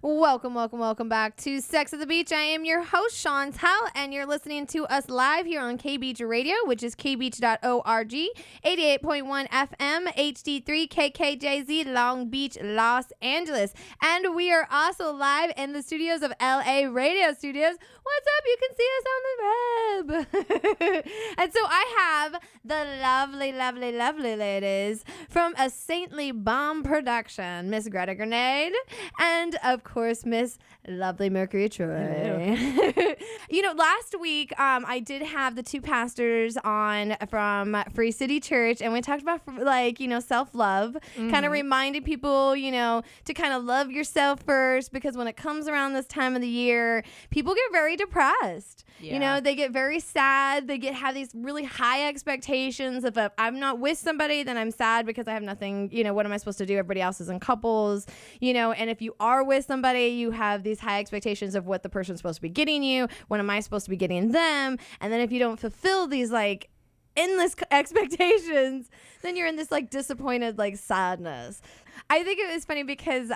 Welcome back to Sex at the Beach. I am your host, Shawntelle, and you're listening to us live here on K-Beach Radio, which is kbeach.org, 88.1 FM, HD3, KKJZ, Long Beach, Los Angeles. And we are also live in the studios of LARadioStudios. What's up? You can see us on the web. And so I have the lovely ladies from A Saintly Bomb Production, Miss Greta Grenade, and of course, Miss Lovely Mercury Troy. Last week, I did have the two pastors on from Free City Church, and we talked about, self-love, kind of reminding people, to kind of love yourself first, because when it comes around this time of the year, people get very depressed. Yeah. They get very sad. They have these really high expectations of, if I'm not with somebody, then I'm sad because I have nothing, what am I supposed to do? Everybody else is in couples, and if you are with somebody, you have these high expectations of what the person's supposed to be getting you. What am I supposed to be getting them? And then if you don't fulfill these endless expectations, then you're in this disappointed sadness. I think it was funny because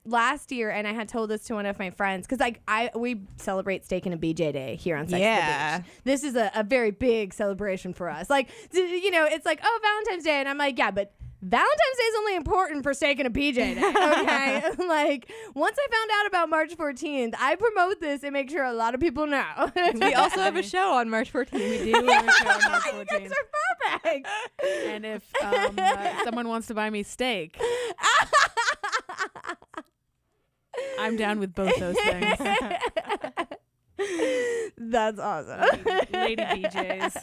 last year, and I had told this to one of my friends, because we celebrate Steak and a BJ Day here on Sex at the Beach. This is a very big celebration for us. It's oh, Valentine's Day, and I'm like, yeah, but Valentine's Day is only important for Steak and a BJ Day, okay? Once I found out about March 14th, I promote this and make sure a lot of people know. We also have a show on March 14th. We do have a show on March 14th. You guys are perfect. And if someone wants to buy me steak, I'm down with both those things. That's awesome. Lady BJs.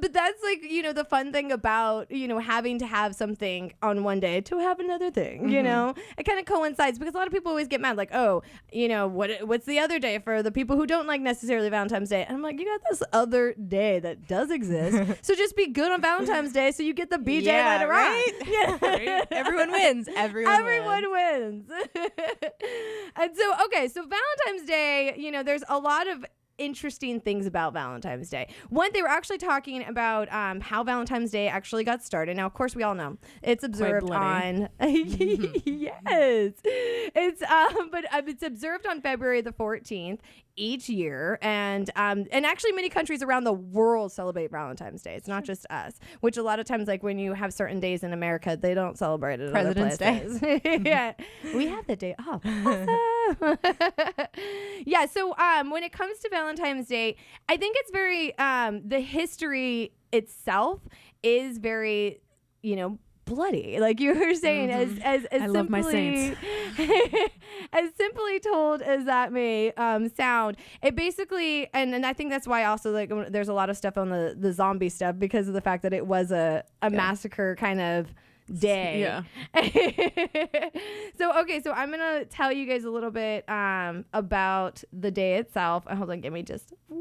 But that's the fun thing about, having to have something on one day to have another thing, it kind of coincides, because a lot of people always get mad, what's the other day for the people who don't like necessarily Valentine's Day? And I'm like, you got this other day that does exist. So just be good on Valentine's Day so you get the BJ later right? on. Yeah. Right? Everyone wins. Everyone wins. And so Valentine's Day, there's a lot of interesting things about Valentine's Day. One, they were actually talking about how Valentine's Day actually got started. Now, of course, we all know it's observed on yes, it's observed on February the 14th each year, and actually many countries around the world celebrate Valentine's Day. It's not just us, which a lot of times, when you have certain days in America, they don't celebrate it. President's Day. Yeah, we have the day off. Awesome. Yeah, so when it comes to Valentine's Day, I think it's very the history itself is very bloody, like you were saying. As I love my saints. As simply told as that may sound, it basically, and I think that's why also there's a lot of stuff on the zombie stuff, because of the fact that it was a massacre kind of day. Yeah. So I'm gonna tell you guys a little bit about the day itself. Hold on, give me just 1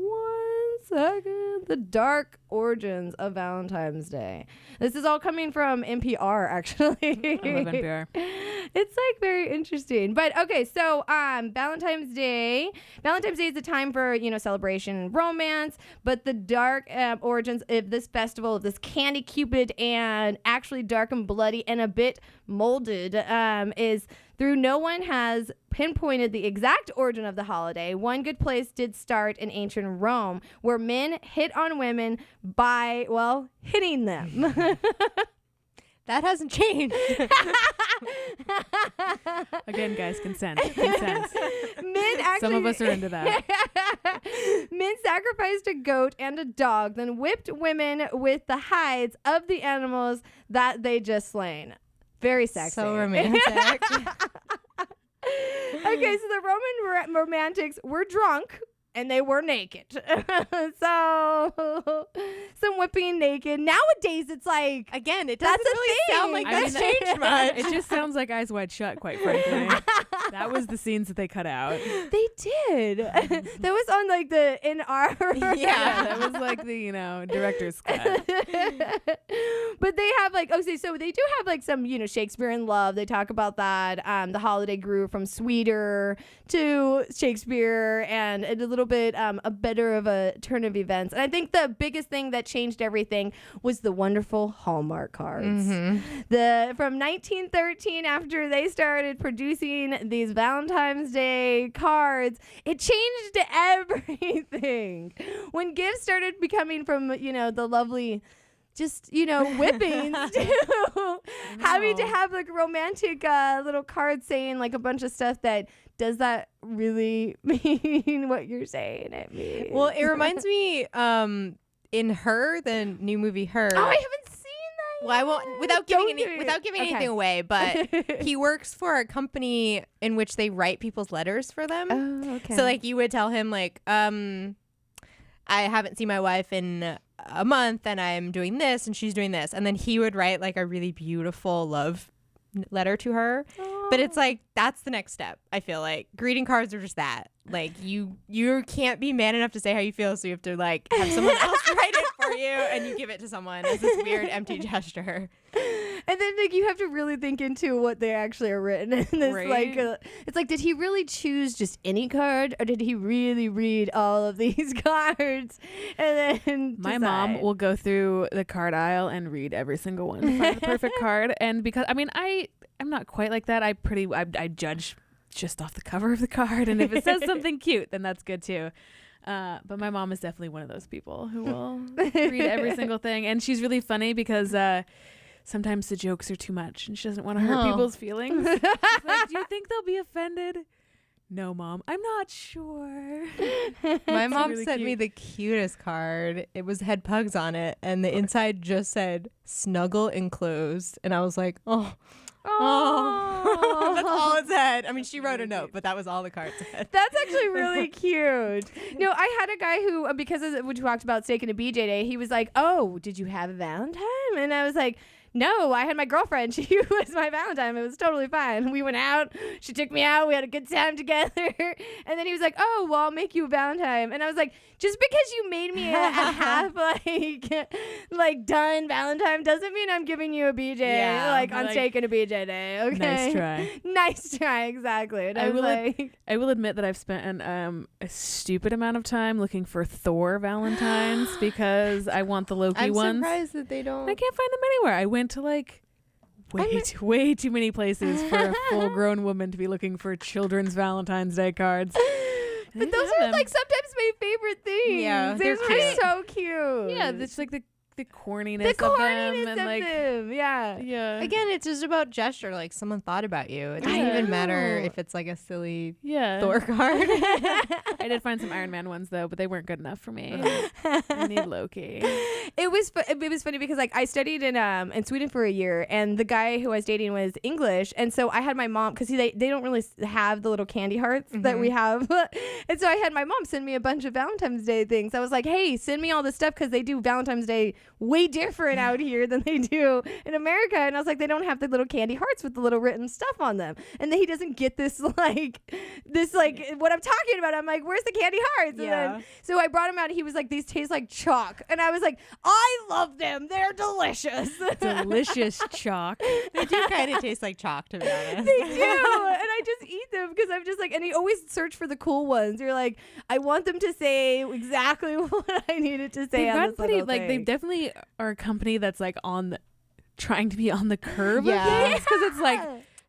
second. The dark origins of Valentine's Day. This is all coming from NPR, actually. I love NPR. It's very interesting. But okay, so Valentine's Day is a time for celebration and romance, but the dark origins of this festival, of this candy cupid and actually dark and bloody and a bit molded, is through no one has pinpointed the exact origin of the holiday. One good place did start in ancient Rome, where men hit on women by, hitting them. That hasn't changed. Again, guys, consent. Some of us are into that. Men sacrificed a goat and a dog, then whipped women with the hides of the animals that they just slain. Very sexy. So romantic. Okay, so the Roman romantics were drunk and they were naked. So some whipping naked. Nowadays, it's again, it doesn't really sound like that's changed much. It just sounds like Eyes Wide Shut, quite frankly. That was the scenes that they cut out. They did. That was on the NR. Yeah, that was the director's cut. But they have like, okay, so they do have like some, Shakespeare in Love. They talk about that. The holiday grew from sweeter to Shakespeare and a little bit a better of a turn of events. And I think the biggest thing that changed everything was the wonderful Hallmark cards. From 1913, after they started producing these Valentine's Day cards, it changed everything. When gifts started becoming from, the lovely, just, whippings to having to have like romantic little cards saying like a bunch of stuff that, does that really mean what you're saying it means? Well, it reminds me, in Her, the new movie Her. Oh, I haven't seen that. Well, I won't without giving anything away, but he works for a company in which they write people's letters for them. Oh, okay. So like you would tell him like, I haven't seen my wife in a month and I'm doing this and she's doing this, and then he would write like a really beautiful love letter to her. But it's like that's the next step. I feel like greeting cards are just that. Like you can't be man enough to say how you feel, so you have to like have someone else write it for you, and you give it to someone as this weird empty gesture. And then like you have to really think into what they actually are written in this. Right. Like it's like, did he really choose just any card, or did he really read all of these cards and then My decide? mom will go through the card aisle and read every single one to find the perfect card. And because I'm not quite like that. I judge just off the cover of the card, and if it says something cute, then that's good too. But my mom is definitely one of those people who will read every single thing, and she's really funny because sometimes the jokes are too much, and she doesn't want to hurt people's feelings. She's like, do you think they'll be offended? No, Mom, I'm not sure. My mom really sent cute. me the cutest card. It had pugs on it, and the inside just said "snuggle enclosed," and I was like, oh. That's all it said. I mean, she wrote a note, but that was all the card said. That's actually really cute. I had a guy who, because we talked about steak and a BJ day, he was like, oh, did you have a Valentine? And I was like, no, I had my girlfriend. She was my Valentine. It was totally fine. We went out. She took me out. We had a good time together. And then he was like, oh, well, I'll make you a Valentine. And I was like, just because you made me a half like done Valentine doesn't mean I'm giving you a BJ on steak and a BJ day. Okay. Nice try. Nice try. Exactly. And I I will admit that I've spent a stupid amount of time looking for Thor Valentines because I want the Loki ones. I'm surprised that they don't. I can't find them anywhere. I went to like way too many places for a full-grown woman to be looking for children's Valentine's Day cards. But those are like sometimes my favorite things. Yeah, they're cute. so cute. Yeah, it's like the corniness of them, and like yeah. Again, it's just about gesture. Like someone thought about you. It doesn't even matter if it's like a silly Thor card. I did find some Iron Man ones though, but they weren't good enough for me. I need Loki. It was funny because like I studied in Sweden for a year, and the guy who I was dating was English, and so I had my mom, because they don't really have the little candy hearts that we have, and so I had my mom send me a bunch of Valentine's Day things. I was like, hey, send me all this stuff, because they do Valentine's Day way different out here than they do in America. And I was like, they don't have the little candy hearts with the little written stuff on them, and then he doesn't get this what I'm talking about. I'm like, where's the candy hearts? And then, so I brought him out, and he was like, these taste like chalk, and I was like, I love them, they're delicious. Delicious chalk. They do kind of taste like chalk, to be honest. They do. And I just eat them because I'm just like, and he always search for the cool ones. You're like, I want them to say exactly what I needed to say. They've on got this pretty little like thing. they definitely are a company that's like trying to be on the curve of Yeah. things, because it's like,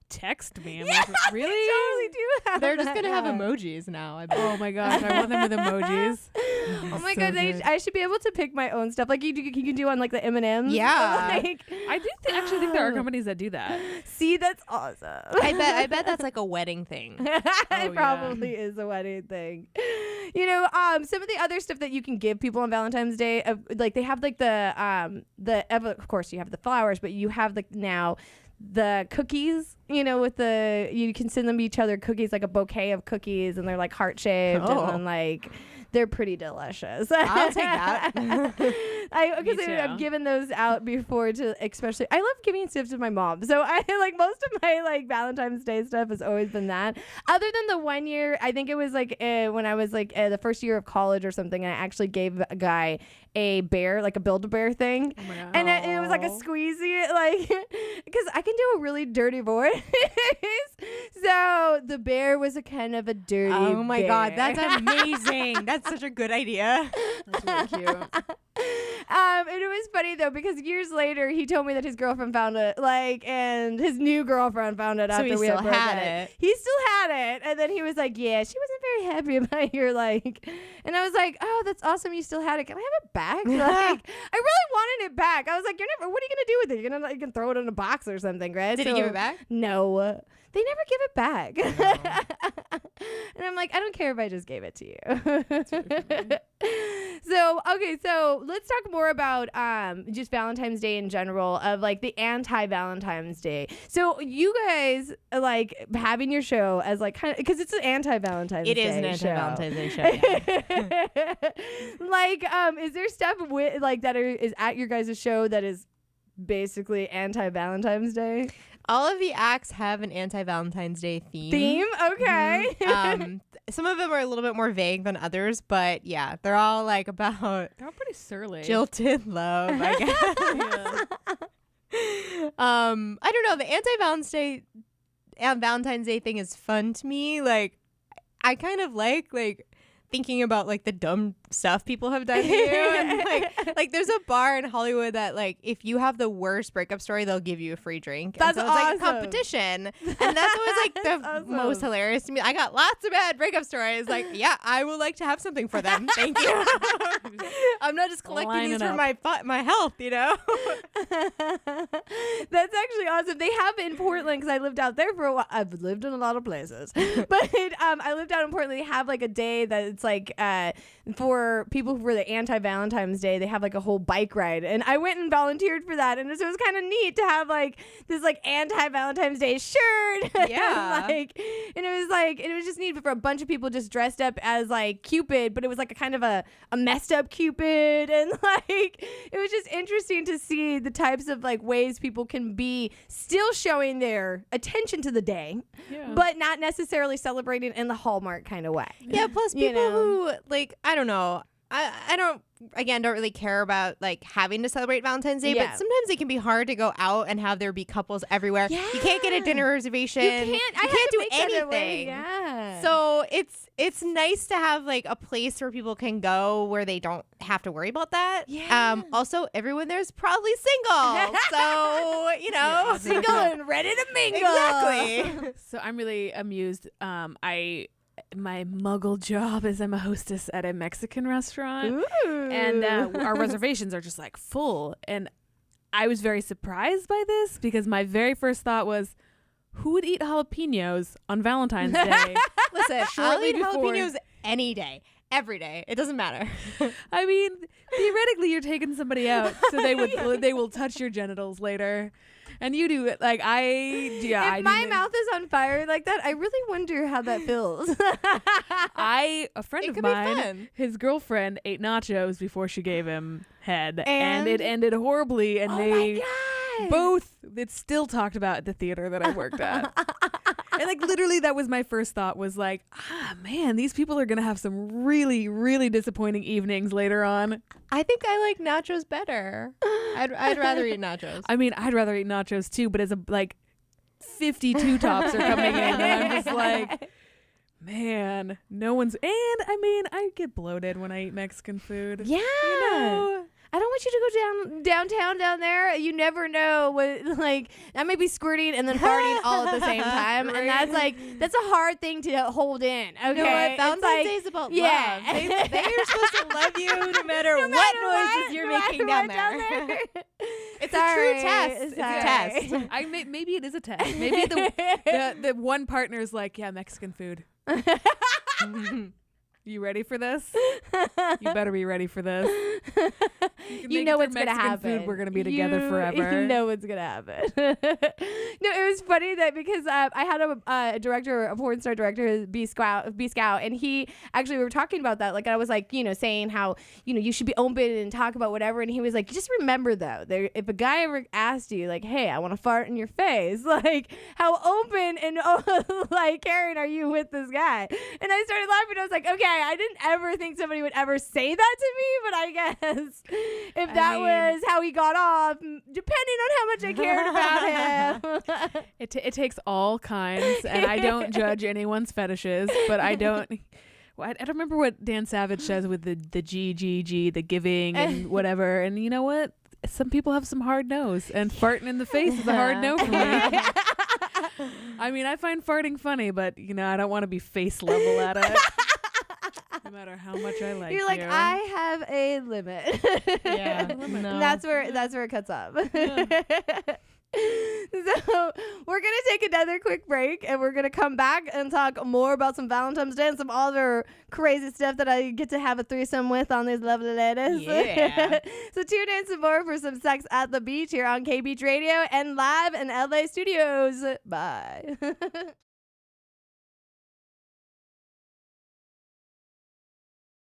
text me. I'm like, really? They totally do have They're just that, gonna have yeah. emojis now. I bet. Oh my gosh, I want them with emojis. Oh my So god, good. I should be able to pick my own stuff, like you can do on like the M&Ms. Yeah. Like, I do actually think there are companies that do that. see, that's awesome. I bet that's like a wedding thing. It probably is a wedding thing. Some of the other stuff that you can give people on Valentine's Day, like they have like of course you have the flowers, but you have now the cookies, you can send them each other cookies, like a bouquet of cookies, and they're like heart shaped, and then like they're pretty delicious. I'll take that. Because I've given those out before to, especially, I love giving stuff to my mom. So I like most of my like Valentine's Day stuff has always been that. Other than the one year, I think it was like when I was like the first year of college or something, and I actually gave a guy a bear, like a Build-A-Bear thing. Oh my God. And it was like a squeezy, like, because I can do a really dirty voice. So the bear was a kind of a dirty Oh my bear. God, that's amazing. That's such a good idea. That's really cute. And it was funny though, because years later he told me that his girlfriend found it, like, and his new girlfriend found it So after he we still had had broken it. He still had it, and then he was like, "Yeah, she wasn't very happy about your like," and I was like, "Oh, that's awesome, you still had it. Can I have it back?" Like, I really wanted it back. I was like, "You're never. What are you gonna do with it? You can throw it in a box or something, right?" Did he give it back? No. They never give it back. And I'm like, I don't care if I just gave it to you. So let's talk more about just Valentine's Day in general, of like the anti-Valentine's Day. So you guys like having your show as like kind of, because it's an anti-Valentine's Day. It is an anti-Valentine's Day show. Yeah. Like, is there stuff with like that is at your guys' show that is basically anti-Valentine's Day? All of the acts have an anti-Valentine's Day theme. Okay. Some of them are a little bit more vague than others, but yeah, they're all like about They're all pretty surly. jilted love, I guess. I don't know. The Valentine's Day thing is fun to me. Like, I kind of like thinking about like the dumb stuff people have done to you, and like there's a bar in Hollywood that like if you have the worst breakup story, they'll give you a free drink. That's and so it's like a awesome. competition, and that's always like the awesome. most hilarious to me. I got lots of bad breakup stories. Like, yeah, I would like to have something for them. Thank you. I'm not just collecting these for my health, you know. That's actually awesome. They have it in Portland, because I lived out there for a while. I've lived in a lot of places, but I lived out in Portland. They have like a day that it's like for people for the anti-Valentine's Day. They have like a whole bike ride, and I went and volunteered for that, and so it was kind of neat to have like this like anti-Valentine's Day shirt. Yeah. And it was just neat for a bunch of people just dressed up as like Cupid, but it was like a kind of a messed up Cupid, and like it was just interesting to see the types of like ways people can be still showing their attention to the day, but not necessarily celebrating in the Hallmark kind of way. Yeah, plus people who like, I don't know. I don't really care about like having to celebrate Valentine's Day, but sometimes it can be hard to go out and have there be couples everywhere. Yeah. You can't get a dinner reservation. You can't do anything. Yeah. So it's nice to have like a place where people can go where they don't have to worry about that. Yeah. Also, everyone there's probably single. So, you know, single and ready to mingle. Exactly. So I'm really amused. My muggle job is I'm a hostess at a Mexican restaurant. Ooh. And our reservations are just like full. And I was very surprised by this, because my very first thought was, who would eat jalapenos on Valentine's Day? Listen, I'll Shortly eat before- jalapenos any day. Every day. It doesn't matter. I mean, theoretically, you're taking somebody out, so they will touch your genitals later, and you do it like If my mouth is on fire like that, I really wonder how that feels. A friend It of could be mine, fun. his girlfriend ate nachos before she gave him head, And? and it ended horribly, and Oh they my God. both, it's still talked about at the theater that I worked at. And like literally that was my first thought, was like, man, these people are gonna have some really, really disappointing evenings later on. I think I like nachos better. I'd rather eat nachos. I mean, I'd rather eat nachos too, but as a like 52 tops are coming in, and I'm just like, man, no one's. And I mean, I get bloated when I eat Mexican food. Yeah. You know? I don't want you to go downtown down there. You never know what, like, I may be squirting and then farting all at the same time. Right. And that's a hard thing to hold in. Okay. You know what? It's Valentine's like, Day is about yeah. love. They are supposed to love you no matter what noises you're making down there. It's a true test. It's a test. Maybe it is a test. Maybe the one partner is like, yeah, Mexican food. You ready for this? You better be ready for this. You know what's gonna happen. Food, we're gonna be together forever. You know what's gonna happen. No, it was funny that because I had a director, a porn star director, B Scout, and he actually, we were talking about that. Like I was like, saying how you should be open and talk about whatever, and he was like, just remember though, if a guy ever asked you like, hey, I want to fart in your face, like how open and like caring are you with this guy? And I started laughing. I was like, okay, I didn't ever think somebody would ever say that to me, but I guess if that was how he got off, depending on how much I cared about him. It takes all kinds, and I don't judge anyone's fetishes, but I don't remember what Dan Savage says with the GGG, the giving and whatever. And you know what? Some people have some hard nose, and farting in the face is a hard no for me. I mean, I find farting funny, but I don't want to be face level at it. No matter how much I like You're like, you. I have a limit. Yeah. No. And that's where it cuts up. Yeah. So we're gonna take another quick break, and we're gonna come back and talk more about some Valentine's Day and some other crazy stuff that I get to have a threesome with on these lovely ladies. Yeah. So tune in some more for some sex at the beach here on K Beach Radio and live in LA studios. Bye.